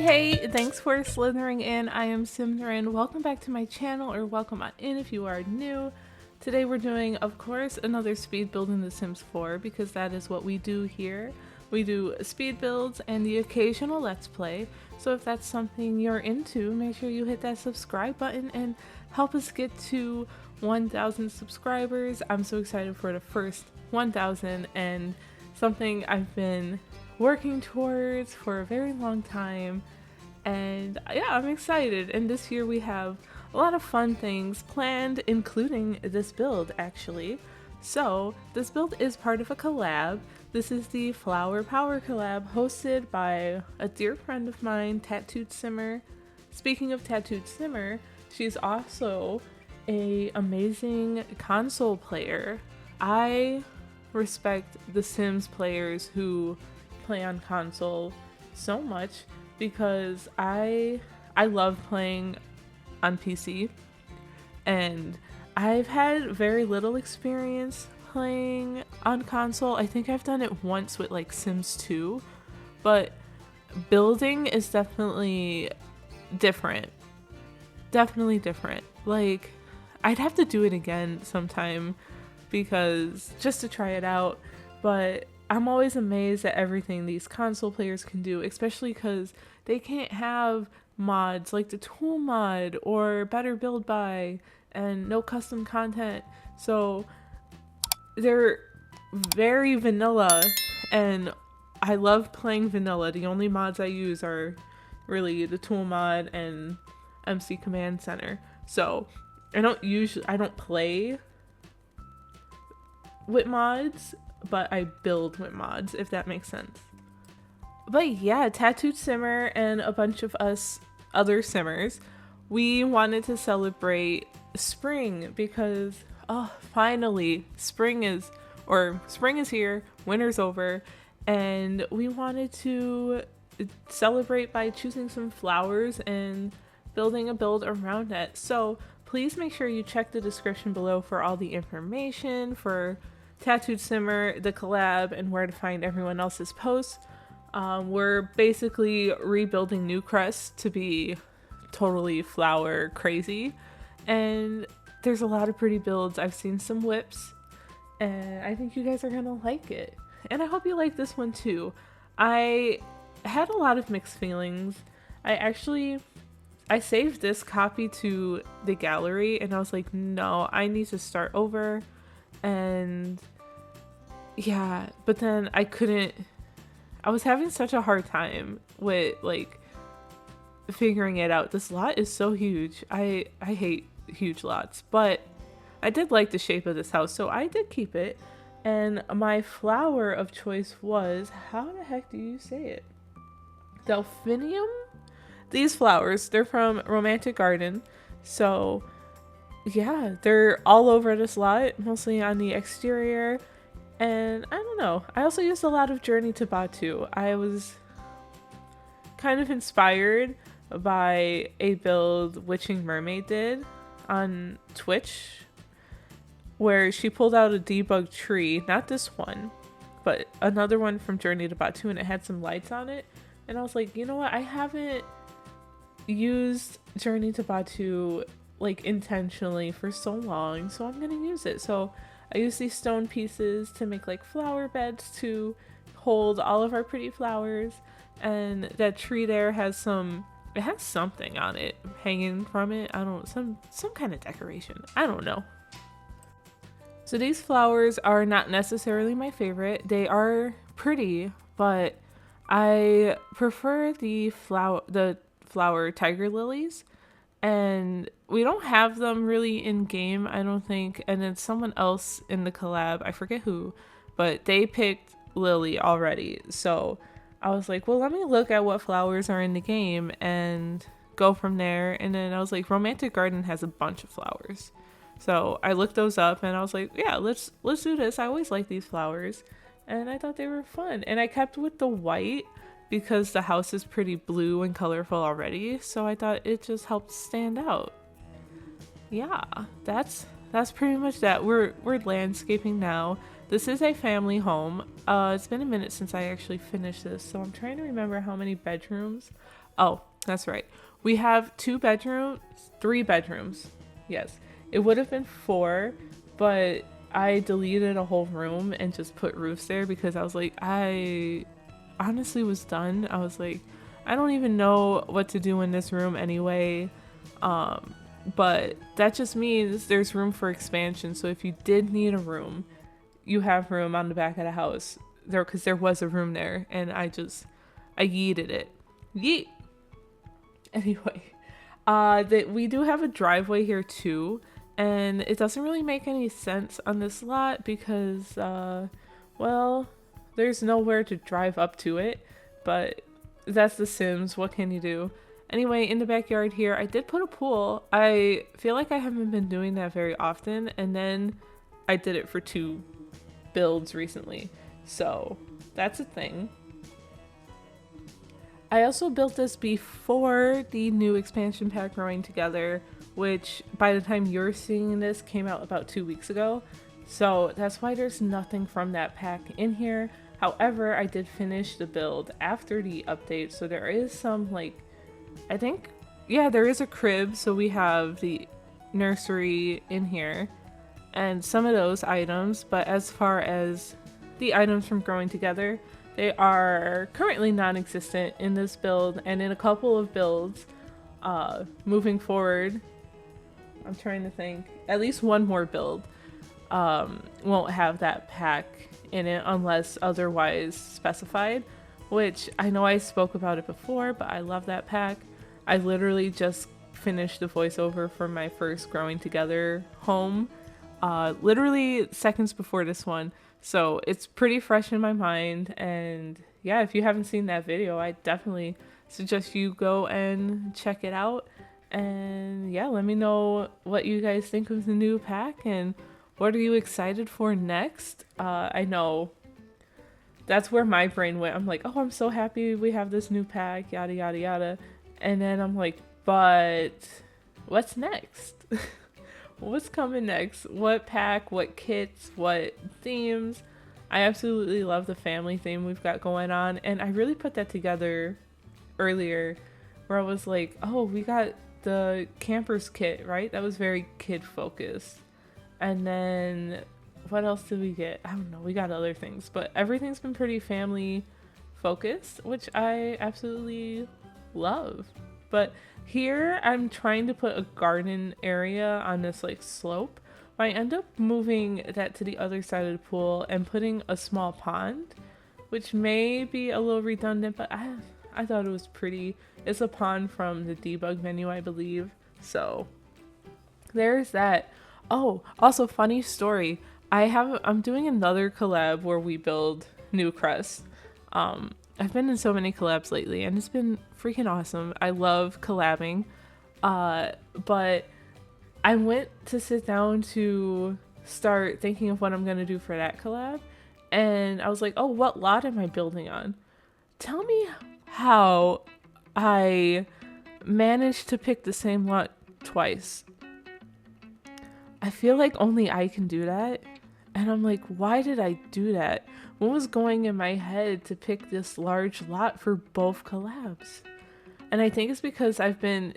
Hey, thanks for slithering in. I am Symtherin. Welcome back to my channel, or welcome on in if you are new. Today we're doing, of course, another speed build in The Sims 4 because that is what we do here. We do speed builds and the occasional Let's Play. So if that's something you're into, make sure you hit that subscribe button and help us get to 1,000 subscribers. I'm so excited for the first 1,000 and something I've been working towards for a very long time, and yeah, I'm excited. And this year we have a lot of fun things planned, including this build actually. So this build is part of a collab. This is the Flower Power collab hosted by a dear friend of mine, Tattooed Simmer. Speaking of Tattooed Simmer, she's also an amazing console player. I respect the Sims players who play on console so much because I love playing on PC, and I've had very little experience playing on console. I think I've done it once with like Sims 2, but building is definitely different. Definitely different. Like, I'd have to do it again sometime because just to try it out, but I'm always amazed at everything these console players can do, especially because they can't have mods like the tool mod or better build by and no custom content. So they're very vanilla, and I love playing vanilla. The only mods I use are really the tool mod and MC Command Center. So I don't play with mods, but I build with mods, if that makes sense. But yeah, Tattooed Simmer and a bunch of us other simmers, we wanted to celebrate spring because, oh, finally, spring is here, winter's over, and we wanted to celebrate by choosing some flowers and building a build around it. So please make sure you check the description below for all the information for Tattooed Simmer, the collab, and where to find everyone else's posts. We're basically rebuilding Newcrest to be totally flower crazy, and there's a lot of pretty builds. I've seen some whips, and I think you guys are gonna like it. And I hope you like this one too. I had a lot of mixed feelings. I saved this copy to the gallery, and I was like, no, I need to start over. And yeah, but then I was having such a hard time with like figuring it out. This lot is so huge. I hate huge lots, but I did like the shape of this house, so I did keep it. And my flower of choice was, how the heck do you say it? Delphinium? These flowers, they're from Romantic Garden. So yeah, they're all over this lot, mostly on the exterior, and I don't know. I also used a lot of Journey to Batu. I was kind of inspired by a build Witching Mermaid did on Twitch, where she pulled out a debug tree, not this one, but another one from Journey to Batu, and it had some lights on it, and I was like, you know what, I haven't used Journey to Batu like intentionally for so long, so I'm gonna use it. So I use these stone pieces to make like flower beds to hold all of our pretty flowers, and that tree there has something on it hanging from it. Some kind of decoration, I don't know. So these flowers are not necessarily my favorite. They are pretty, but I prefer the flower tiger lilies, and we don't have them really in game, I don't think. And then someone else in the collab, I forget who, but they picked lily already. So I was like, well, let me look at what flowers are in the game and go from there. And then I was like, Romantic Garden has a bunch of flowers. So I looked those up and I was like, yeah, let's do this. I always like these flowers, and I thought they were fun. And I kept with the white because the house is pretty blue and colorful already, so I thought it just helped stand out. Yeah, that's pretty much that. We're landscaping now. This is a family home. It's been a minute since I actually finished this, so I'm trying to remember how many bedrooms. Oh, that's right. We have 3 bedrooms. Yes. It would have been 4, but I deleted a whole room and just put roofs there because I was like, I honestly was done. I was like, I don't even know what to do in this room anyway. But that just means there's room for expansion. So if you did need a room, you have room on the back of the house there, because there was a room there, and I yeeted it. Yeet. Anyway, that we do have a driveway here too, and it doesn't really make any sense on this lot because, well, there's nowhere to drive up to it, but that's The Sims. What can you do? Anyway, in the backyard here, I did put a pool. I feel like I haven't been doing that very often, and then I did it for 2 builds recently, so that's a thing. I also built this before the new expansion pack Growing Together, which by the time you're seeing this came out about 2 weeks ago, so that's why there's nothing from that pack in here. However, I did finish the build after the update, so there is some, like, I think, yeah, there is a crib, so we have the nursery in here and some of those items, but as far as the items from Growing Together, they are currently non-existent in this build, and in a couple of builds moving forward, I'm trying to think, at least one more build won't have that pack in it unless otherwise specified, which I know I spoke about it before, but I love that pack. I literally just finished the voiceover for my first Growing Together home, literally seconds before this one. So it's pretty fresh in my mind, and yeah, if you haven't seen that video, I definitely suggest you go and check it out. And yeah, let me know what you guys think of the new pack and what are you excited for next. I know that's where my brain went. I'm like, oh, I'm so happy we have this new pack, yada yada yada. And then I'm like, but what's next? What's coming next? What pack? What kits? What themes? I absolutely love the family theme we've got going on, and I really put that together earlier where I was like, oh, we got the campers kit, right? That was very kid focused. And then what else did we get? I don't know, we got other things, but everything's been pretty family focused, which I absolutely love. But here I'm trying to put a garden area on this like slope, but I end up moving that to the other side of the pool and putting a small pond, which may be a little redundant, but I thought it was pretty. It's a pond from the debug menu, I believe. So there's that. Oh, also funny story. I'm doing another collab where we build new crests. I've been in so many collabs lately and it's been freaking awesome. I love collabing. But I went to sit down to start thinking of what I'm going to do for that collab. And I was like, oh, what lot am I building on? Tell me how I managed to pick the same lot twice. I feel like only I can do that. And I'm like, why did I do that? What was going in my head to pick this large lot for both collabs? And I think it's because I've been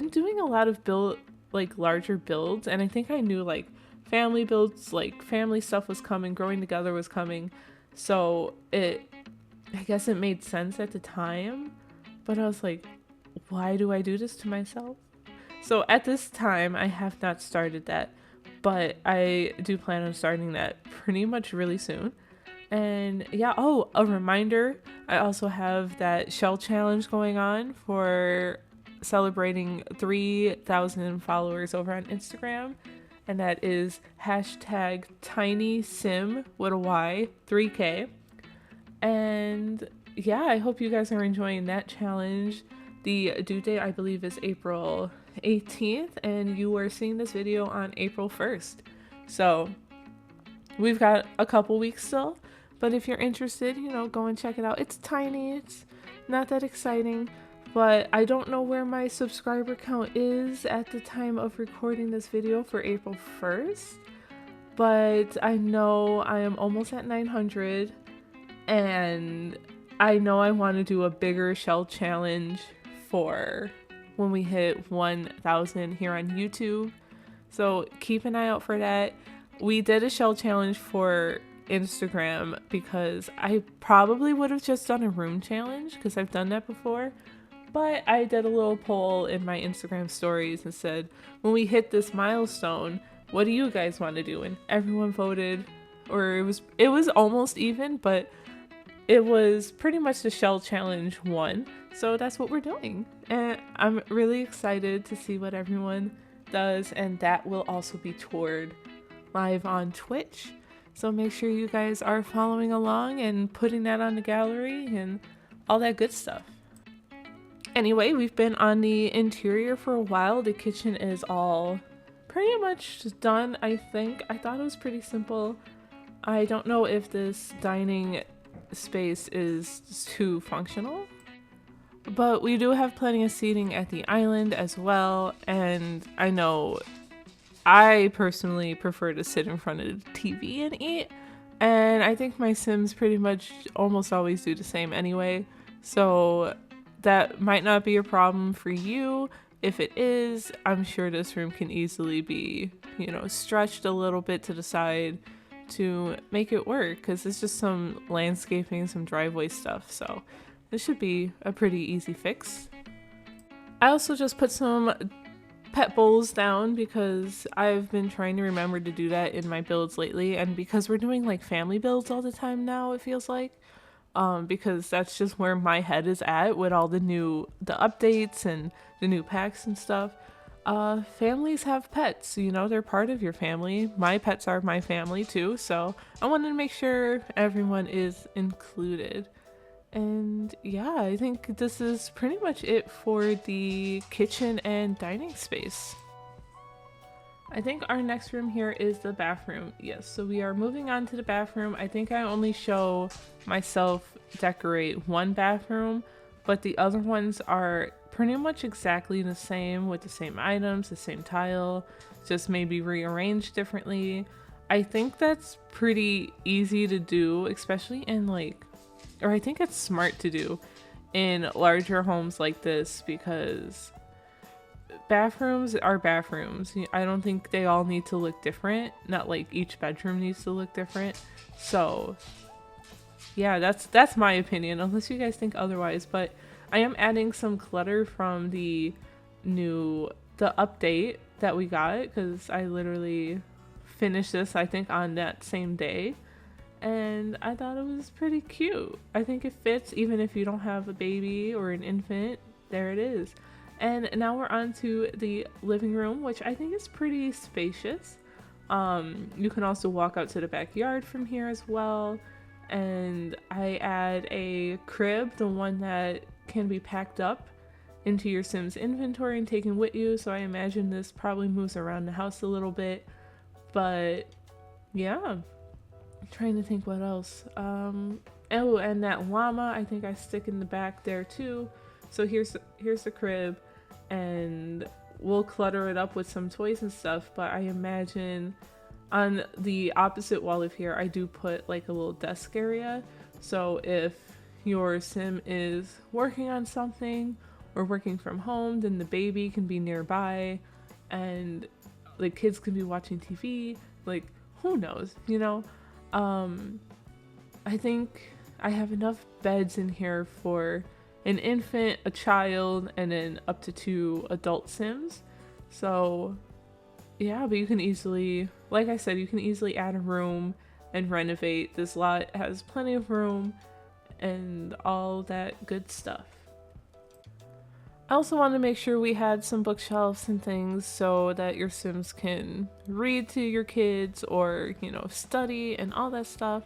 doing a lot of larger builds, and I think I knew like family builds, like family stuff was coming, Growing Together was coming. So I guess it made sense at the time, but I was like, why do I do this to myself? So at this time, I have not started that, but I do plan on starting that pretty much really soon. And yeah, oh, a reminder, I also have that shell challenge going on for celebrating 3,000 followers over on Instagram. And that is hashtag TinySim with a Y 3K. And yeah, I hope you guys are enjoying that challenge. The due date, I believe, is April 18th, and you are seeing this video on April 1st. So we've got a couple weeks still, but if you're interested, go and check it out. It's tiny, it's not that exciting, but I don't know where my subscriber count is at the time of recording this video for April 1st, but I know I am almost at 900, and I know I want to do a bigger shell challenge for when we hit 1,000 here on YouTube. So keep an eye out for that. We did a shell challenge for Instagram because I probably would have just done a room challenge because I've done that before. But I did a little poll in my Instagram stories and said, when we hit this milestone, what do you guys want to do? And everyone voted, or it was almost even, but it was pretty much the shell challenge won. So that's what we're doing. And I'm really excited to see what everyone does. And that will also be toured live on Twitch. So make sure you guys are following along and putting that on the gallery and all that good stuff. Anyway, we've been on the interior for a while. The kitchen is all pretty much done, I think. I thought it was pretty simple. I don't know if this dining space is too functional, but we do have plenty of seating at the island as well. And I know I personally prefer to sit in front of the TV and eat. And I think my Sims pretty much almost always do the same anyway. So that might not be a problem for you. If it is, I'm sure this room can easily be, stretched a little bit to the side to make it work, because it's just some landscaping, some driveway stuff. So this should be a pretty easy fix. I also just put some pet bowls down because I've been trying to remember to do that in my builds lately, and because we're doing like family builds all the time now, it feels like. Because that's just where my head is at with all the updates and the new packs and stuff. Families have pets, they're part of your family. My pets are my family too, so I wanted to make sure everyone is included. And yeah, I think this is pretty much it for the kitchen and dining space. I think our next room here is the bathroom. Yes, so we are moving on to the bathroom. I think I only show myself decorate one bathroom, but the other ones are pretty much exactly the same with the same items, the same tile, just maybe rearranged differently. I think that's pretty easy to do, especially in I think it's smart to do in larger homes like this, because bathrooms are bathrooms. I don't think they all need to look different. Not like each bedroom needs to look different. So yeah, that's my opinion, unless you guys think otherwise. But I am adding some clutter from the update that we got, because I literally finished this, I think, on that same day. And I thought it was pretty cute. I think it fits even if you don't have a baby or an infant. There it is. And now we're on to the living room, which I think is pretty spacious. You can also walk out to the backyard from here as well. And I add a crib, the one that can be packed up into your Sims inventory and taken with you. So I imagine this probably moves around the house a little bit. But yeah, I'm trying to think what else. Oh, and that llama, I think I stick in the back there too. So here's the crib. And we'll clutter it up with some toys and stuff, but I imagine on the opposite wall of here, I do put like a little desk area. So if your Sim is working on something or working from home, then the baby can be nearby and the kids can be watching TV. Like, who knows, I think I have enough beds in here for an infant, a child, and then up to 2 adult Sims. So yeah, but you can easily, like I said, you can easily add a room and renovate. This lot has plenty of room and all that good stuff. I also wanted to make sure we had some bookshelves and things so that your Sims can read to your kids or, study and all that stuff.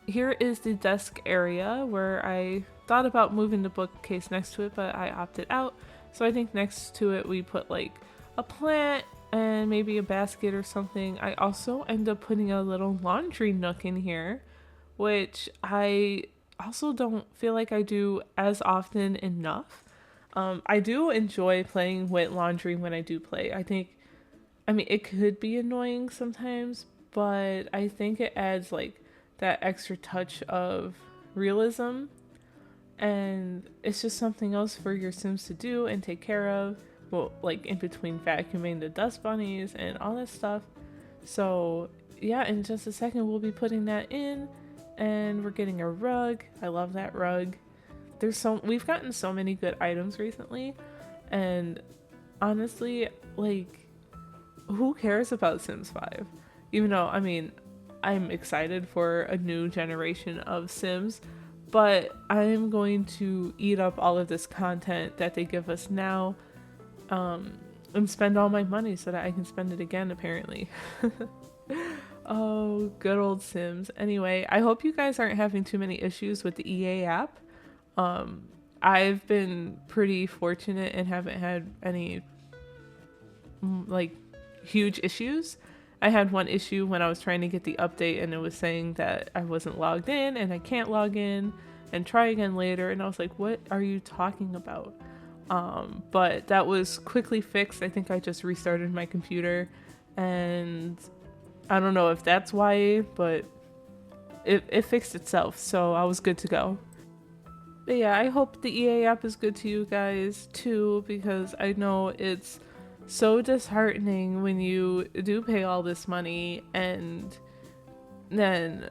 Here is the desk area where I thought about moving the bookcase next to it, but I opted out. So I think next to it we put like a plant and maybe a basket or something. I also end up putting a little laundry nook in here, which I also don't feel like I do as often enough. I do enjoy playing with laundry when I do play. It could be annoying sometimes, but I think it adds like that extra touch of realism and it's just something else for your Sims to do and take care of. Well, like in between vacuuming the dust bunnies and all that stuff. So yeah, in just a second we'll be putting that in, and we're getting a rug. I love that rug. We've gotten so many good items recently, and honestly, like, who cares about Sims 5? Even though, I mean, I'm excited for a new generation of Sims, but I'm going to eat up all of this content that they give us now, and spend all my money so that I can spend it again, apparently. Oh, good old Sims. Anyway, I hope you guys aren't having too many issues with the EA app. I've been pretty fortunate and haven't had any like huge issues. I had one issue when I was trying to get the update and it was saying that I wasn't logged in and I can't log in and try again later, and I was like, what are you talking about? But that was quickly fixed. I think I just restarted my computer, and I don't know if that's why, but it fixed itself, so I was good to go. But yeah, I hope the EA app is good to you guys too, because I know it's so disheartening when you do pay all this money and then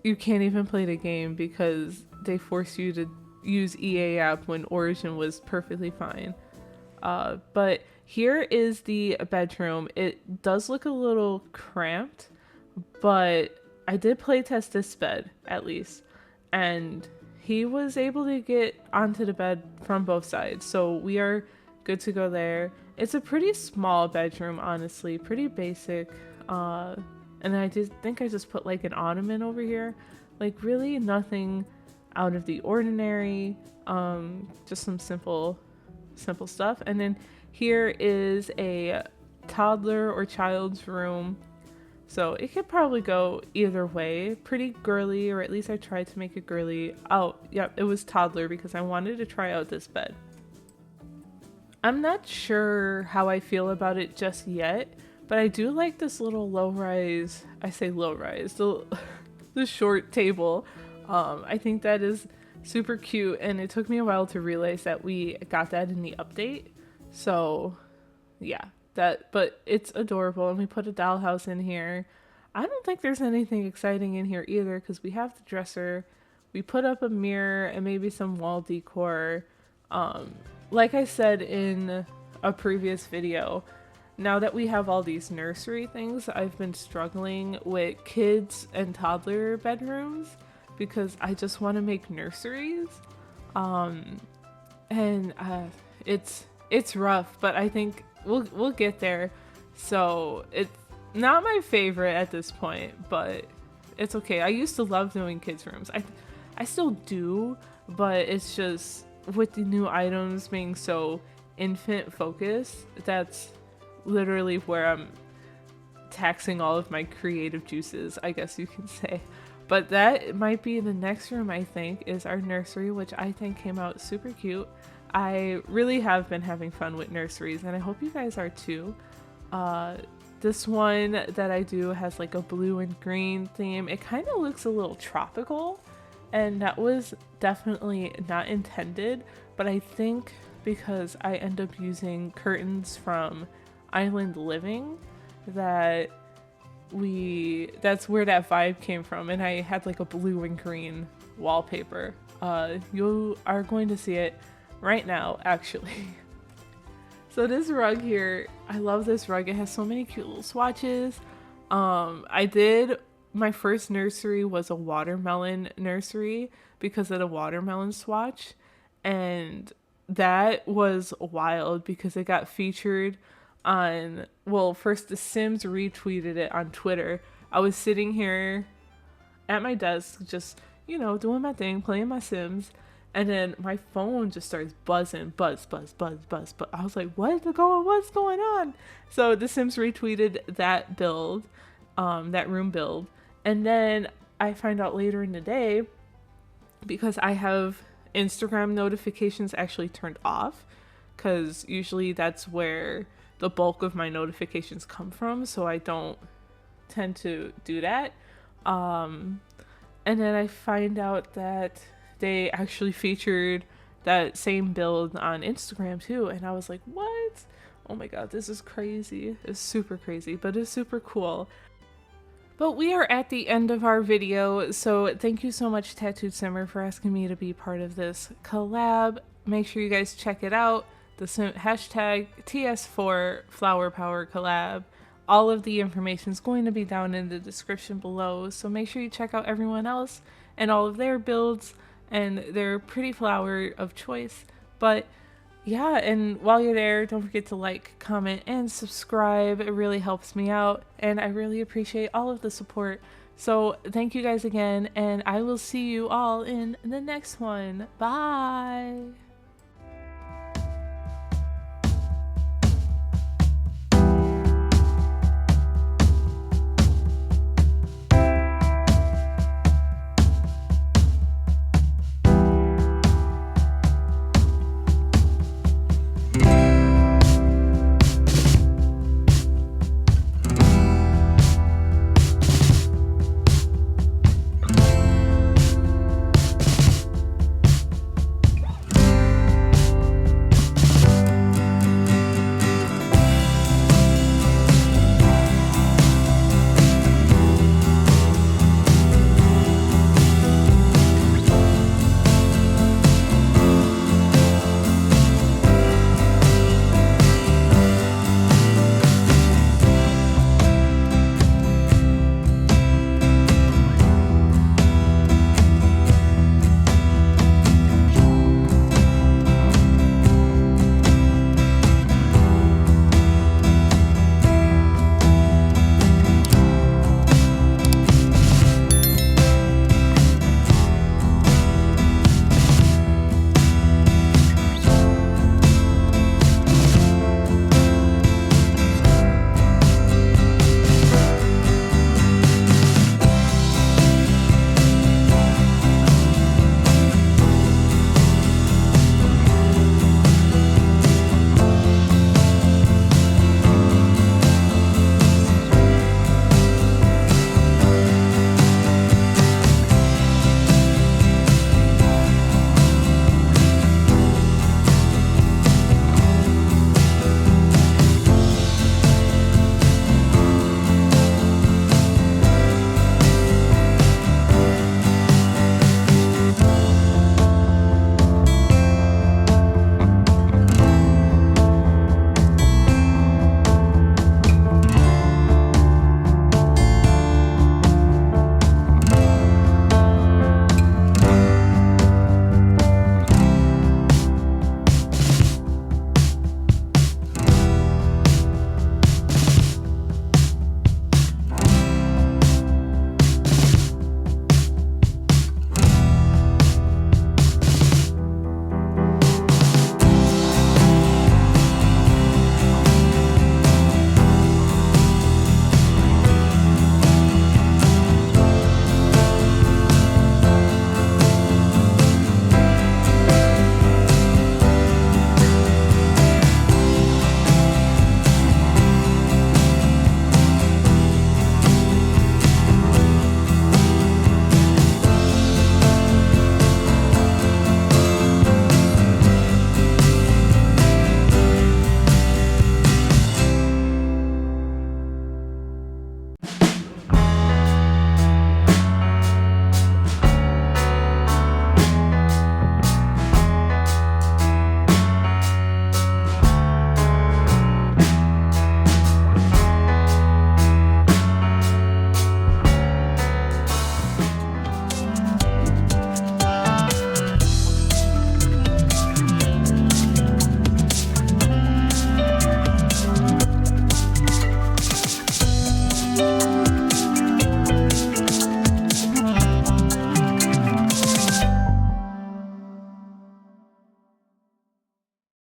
you can't even play the game because they force you to use EA app when Origin was perfectly fine. But here is the bedroom. It does look a little cramped, but I did play test this bed at least, and he was able to get onto the bed from both sides, so we are good to go there. It's a pretty small bedroom, honestly, pretty basic. And I think I just put like an ottoman over here, like really nothing out of the ordinary. Just some simple stuff. And then here is a toddler or child's room, so it could probably go either way. Pretty girly, or at least I tried to make it girly. Oh, yep, it was toddler because I wanted to try out this bed. I'm not sure how I feel about it just yet, but I do like this little low-rise, I say low-rise, the short table. I think that is super cute, and it took me a while to realize that we got that in the update. So yeah, but it's adorable, and we put a dollhouse in here. I don't think there's anything exciting in here either because we have the dresser. We put up a mirror and maybe some wall decor. Like I said in a previous video, now that we have all these nursery things, I've been struggling with kids and toddler bedrooms because I just want to make nurseries. And it's rough, but I think we'll get there. So it's not my favorite at this point, but it's okay. I used to love doing kids rooms. I still do, but it's just with the new items being so infant focused, that's literally where I'm taxing all of my creative juices, I guess you can say. But that might be the next room, I think, is our nursery, which I think came out super cute. I really have been having fun with nurseries, and I hope you guys are too. This one that I do has like a blue and green theme. It kind of looks a little tropical, and that was definitely not intended, but I think because I end up using curtains from Island Living, that's where that vibe came from, and I had like a blue and green wallpaper. You are going to see it right now, actually. So this rug here, I love this rug. It has so many cute little swatches. My first nursery was a watermelon nursery because of the watermelon swatch, and that was wild because it got featured on, well, first The Sims retweeted it on Twitter. I was sitting here at my desk just, doing my thing, playing my Sims, and then my phone just starts buzzing, buzz. I was like, what's going on? So The Sims retweeted that build, that room build. And then I find out later in the day, because I have Instagram notifications actually turned off, because usually that's where the bulk of my notifications come from, so I don't tend to do that. And then I find out that they actually featured that same build on Instagram too, and I was like, what? Oh my god, this is crazy. It's super crazy, but it's super cool. But we are at the end of our video, so thank you so much, Tattooed Simmer, for asking me to be part of this collab. Make sure you guys check it out. The hashtag TS4 Flower Power collab. All of the information is going to be down in the description below, so make sure you check out everyone else and all of their builds and their pretty flower of choice. But yeah, and while you're there, don't forget to like, comment, and subscribe. It really helps me out, and I really appreciate all of the support. So thank you guys again, and I will see you all in the next one. Bye!